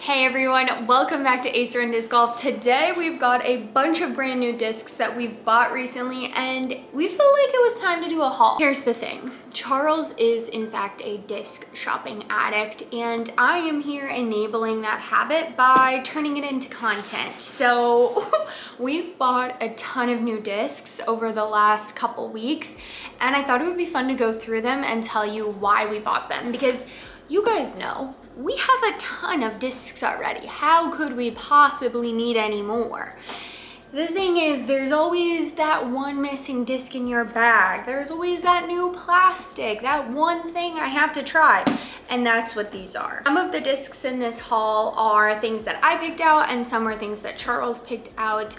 Hey everyone, welcome back to Acer and Disc Golf. Today we've got a bunch of brand new discs that we've bought recently and we feel like it was time to do a haul. Here's the thing, Charles is in fact a disc shopping addict and I am here enabling that habit by turning it into content. So we've bought a ton of new discs over the last couple weeks and I thought it would be fun to go through them and tell you why we bought them, because you guys know we have a ton of discs already. How could we possibly need any more? The thing is, there's always that one missing disc in your bag. There's always that new plastic, that one thing I have to try. And that's what these are. Some of the discs in this haul are things that I picked out and some are things that Charles picked out,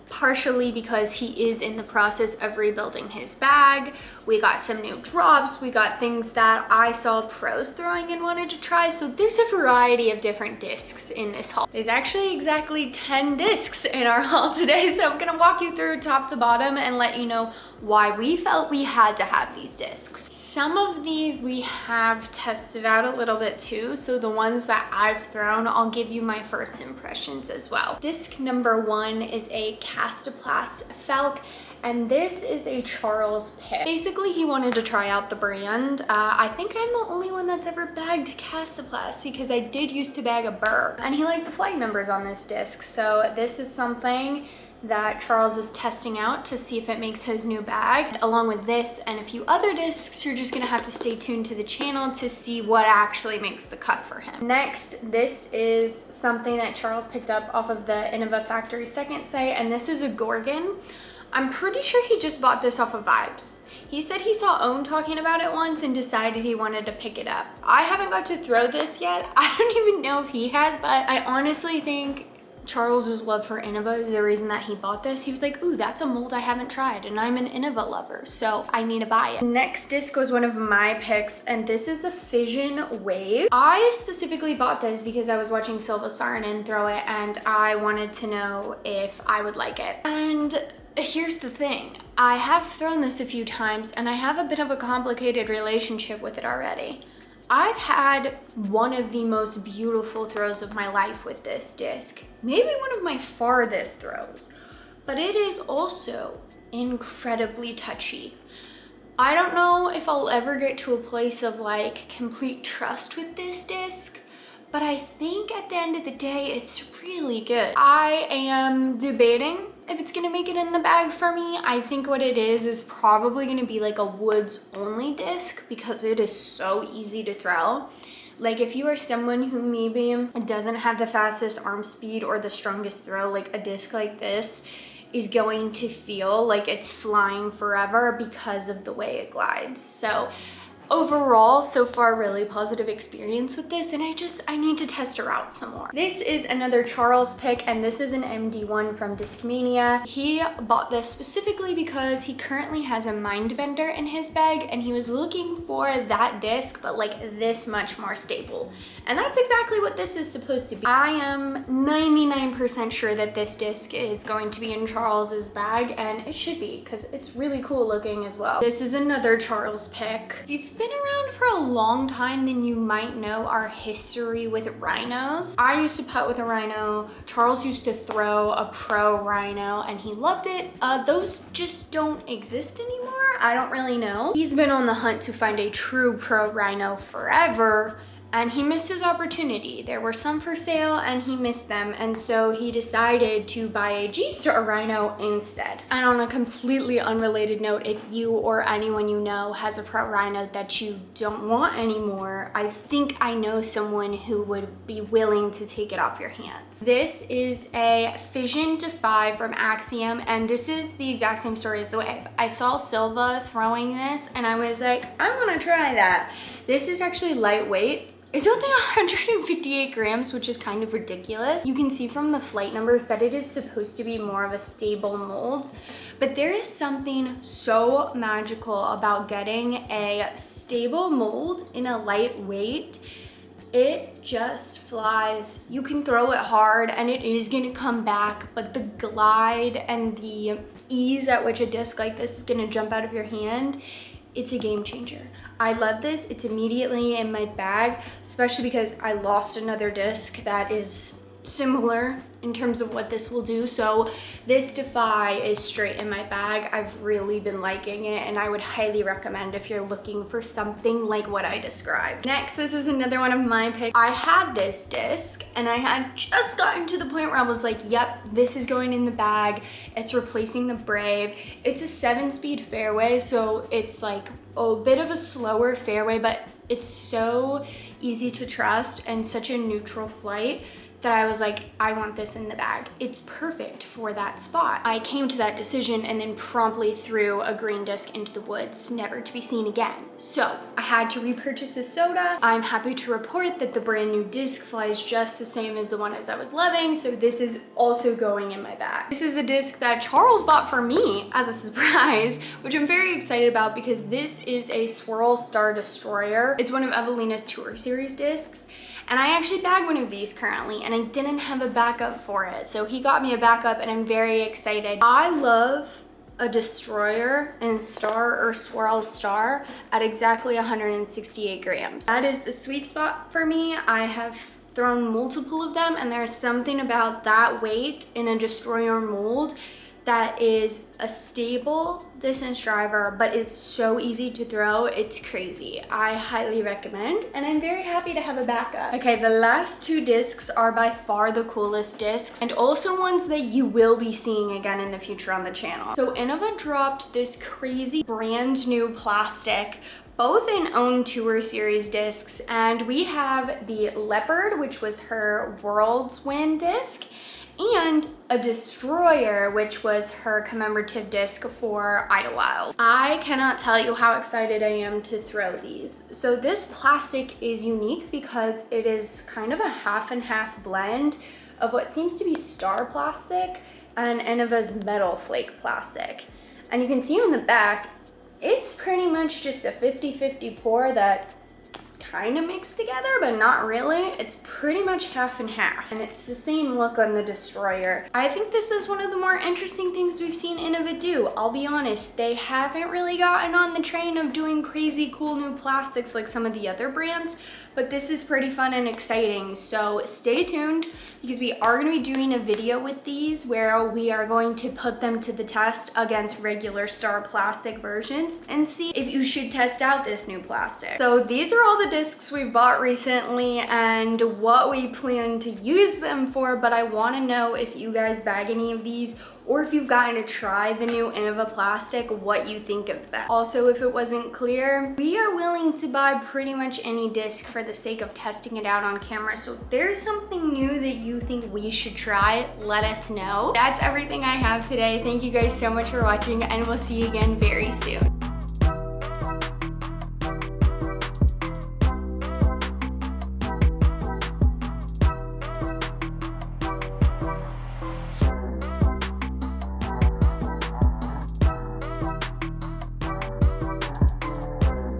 partially because he is in the process of rebuilding his bag. We got some new drops, we got things that I saw pros throwing and wanted to try. So there's a variety of different discs in this haul. There's actually exactly 10 discs in our haul today. So I'm gonna walk you through top to bottom and let you know why we felt we had to have these discs. Some of these we have tested out a little bit too. So the ones that I've thrown, I'll give you my first impressions as well. Disc number 1 is a Castoplast Falc. And this is a Charles pick. Basically, he wanted to try out the brand. I think I'm the only one that's ever bagged Castoplast because I did used to bag a Burr. And he liked the flight numbers on this disc. So this is something that Charles is testing out to see if it makes his new bag. Along with this and a few other discs, you're just gonna have to stay tuned to the channel to see what actually makes the cut for him. Next, this is something that Charles picked up off of the INNOVA factory second site, and this is a Gorgon. I'm pretty sure he just bought this off of Vibes. He said he saw Owen talking about it once and decided he wanted to pick it up. I haven't got to throw this yet. I don't even know if he has, but I honestly think Charles's love for INNOVA is the reason that he bought this. He was like, ooh, that's a mold I haven't tried, and I'm an INNOVA lover, so I need to buy it. Next disc was one of my picks, and this is a Fission Wave. I specifically bought this because I was watching Silva Saarinen throw it, and I wanted to know if I would like it. And here's the thing, I have thrown this a few times, and I have a bit of a complicated relationship with it already. I've had one of the most beautiful throws of my life with this disc, maybe one of my farthest throws, but it is also incredibly touchy. I don't know if I'll ever get to a place of like complete trust with this disc, but I think at the end of the day, it's really good. I am debating if it's gonna make it in the bag for me. I think what it is probably gonna be like a woods only disc because it is so easy to throw. Like if you are someone who maybe doesn't have the fastest arm speed or the strongest throw, like a disc like this is going to feel like it's flying forever because of the way it glides. So overall, so far, really positive experience with this, and I need to test her out some more. This is another Charles pick, and this is an MD1 from Discmania. He bought this specifically because he currently has a Mindbender in his bag, and he was looking for that disc, but like this much more stable. And that's exactly what this is supposed to be. I am 99% sure that this disc is going to be in Charles's bag, and it should be, because it's really cool looking as well. This is another Charles pick. If you've been around for a long time, then you might know our history with rhinos. I used to putt with a rhino. Charles used to throw a pro rhino and he loved it. Those just don't exist anymore. I don't really know. He's been on the hunt to find a true pro rhino forever, and he missed his opportunity. There were some for sale and he missed them, and so he decided to buy a G-Star Rhino instead. And on a completely unrelated note, if you or anyone you know has a Pro Rhino that you don't want anymore, I think I know someone who would be willing to take it off your hands. This is a Fission Defy from Axiom, and this is the exact same story as the Wave. I saw Silva throwing this and I was like, I want to try that. This is actually lightweight. It's only 158 grams, which is kind of ridiculous. You can see from the flight numbers that it is supposed to be more of a stable mold, but there is something so magical about getting a stable mold in a lightweight. It just flies. You can throw it hard and it is gonna come back, but the glide and the ease at which a disc like this is gonna jump out of your hand It's a game changer. I love this. It's immediately in my bag, especially because I lost another disc that is similar in terms of what this will do. So this Defy is straight in my bag. I've really been liking it, and I would highly recommend if you're looking for something like what I described. Next, this is another one of my picks. I had this disc and I had just gotten to the point where I was like, yep, this is going in the bag. It's replacing the Brave. It's a 7-speed fairway, so it's like a bit of a slower fairway, but it's so easy to trust and such a neutral flight that I was like, I want this in the bag. It's perfect for that spot. I came to that decision and then promptly threw a green disc into the woods, never to be seen again. So I had to repurchase a soda. I'm happy to report that the brand new disc flies just the same as the one as I was loving, so this is also going in my bag. This is a disc that Charles bought for me as a surprise, which I'm very excited about because this is a Swirl Star Destroyer. It's one of Evelina's Tour Series discs. And I actually bagged one of these currently, and I didn't have a backup for it. So he got me a backup, and I'm very excited. I love a Destroyer in Star or Swirl Star at exactly 168 grams. That is the sweet spot for me. I have thrown multiple of them, and there's something about that weight in a Destroyer mold that is a stable distance driver, but it's so easy to throw. It's crazy. I highly recommend, and I'm very happy to have a backup. Okay, the last two discs are by far the coolest discs, and also ones that you will be seeing again in the future on the channel. So Innova dropped this crazy brand new plastic, both in own Tour Series discs, and we have the Leopard, which was her World's Win disc, and a Destroyer, which was her commemorative disc for Idlewild. I cannot tell you how excited I am to throw these. So this plastic is unique because it is kind of a half and half blend of what seems to be Star plastic and Innova's Metal Flake plastic. And you can see on the back, it's pretty much just a 50-50 pour that kind of mixed together, but not really. It's pretty much half and half, and it's the same look on the Destroyer. I think this is one of the more interesting things we've seen Innova do. I'll be honest, they haven't really gotten on the train of doing crazy cool new plastics like some of the other brands, but this is pretty fun and exciting. So stay tuned, because we are going to be doing a video with these where we are going to put them to the test against regular Star plastic versions and see if you should test out this new plastic. So these are all the discs we've bought recently and what we plan to use them for, but I want to know if you guys bag any of these, or if you've gotten to try the new Innova plastic, what you think of that. Also, if it wasn't clear, we are willing to buy pretty much any disc for the sake of testing it out on camera. So if there's something new that you think we should try, let us know. That's everything I have today. Thank you guys so much for watching, and we'll see you again very soon.